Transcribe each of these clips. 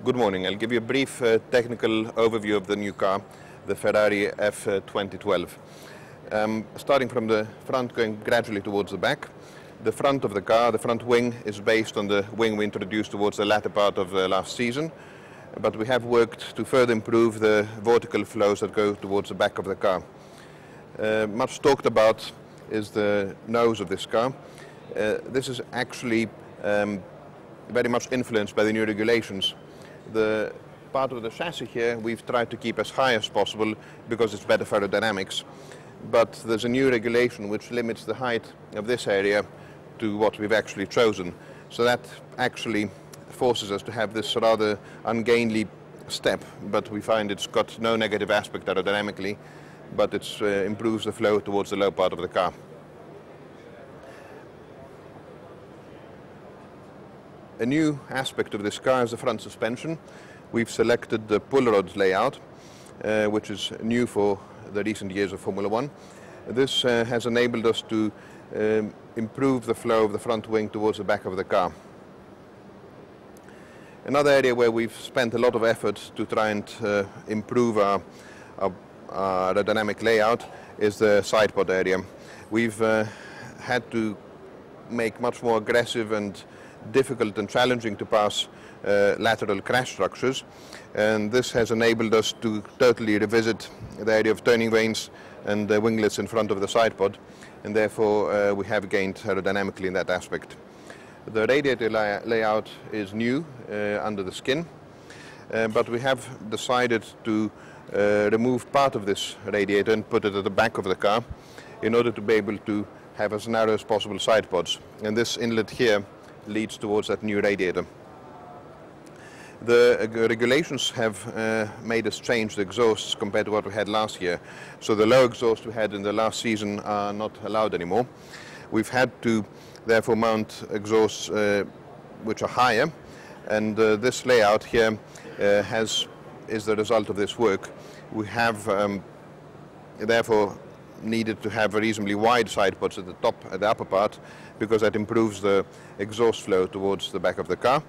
Good morning. I'll give you a brief technical overview of the new car, the Ferrari F2012. Starting from the front, going gradually towards the back. The front of the car, the front wing, is based on the wing we introduced towards the latter part of last season, but we have worked to further improve the vertical flows that go towards the back of the car. Much talked about is the nose of this car. This is actually very much influenced by the new regulations. The part of the chassis here we've tried to keep as high as possible because it's better for aerodynamics, but there's a new regulation which limits the height of this area to what we've actually chosen. So that actually forces us to have this rather ungainly step, but we find it's got no negative aspect aerodynamically, but it improves the flow towards the low part of the car. A new aspect of this car is the front suspension. We've selected the pull rod layout, which is new for the recent years of Formula One. This has enabled us to improve the flow of the front wing towards the back of the car. Another area where we've spent a lot of effort to try and improve our aerodynamic layout is the side pod area. We've had to make much more aggressive and difficult and challenging to pass lateral crash structures, and this has enabled us to totally revisit the area of turning vanes and the winglets in front of the side pod, and therefore we have gained aerodynamically in that aspect. The radiator layout is new under the skin, but we have decided to remove part of this radiator and put it at the back of the car in order to be able to have as narrow as possible side pods, and this inlet here leads towards that new radiator. The regulations have made us change the exhausts compared to what we had last year. So the low exhaust we had in the last season are not allowed anymore. We've had to therefore mount exhausts which are higher, and this layout here is the result of this work. We have therefore needed to have a reasonably wide side pods at the top, at the upper part, because that improves the exhaust flow towards the back of the car,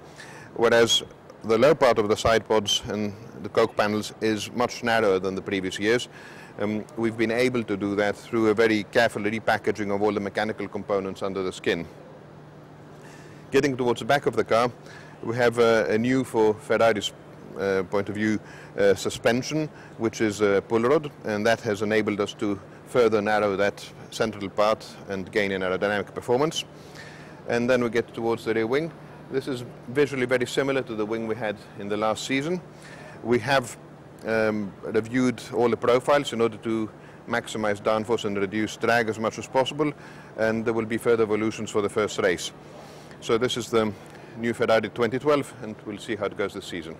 whereas the low part of the side pods and the coke panels is much narrower than the previous years. We've been able to do that through a very careful repackaging of all the mechanical components under the skin. Getting towards the back of the car, we have a new, for Ferrari's point of view, suspension, which is a pull rod, and that has enabled us to further narrow that central part and gain in aerodynamic performance. And then we get towards the rear wing. This is visually very similar to the wing we had in the last season. We have reviewed all the profiles in order to maximize downforce and reduce drag as much as possible, and there will be further evolutions for the first race. So this is the new Ferrari 2012, and we'll see how it goes this season.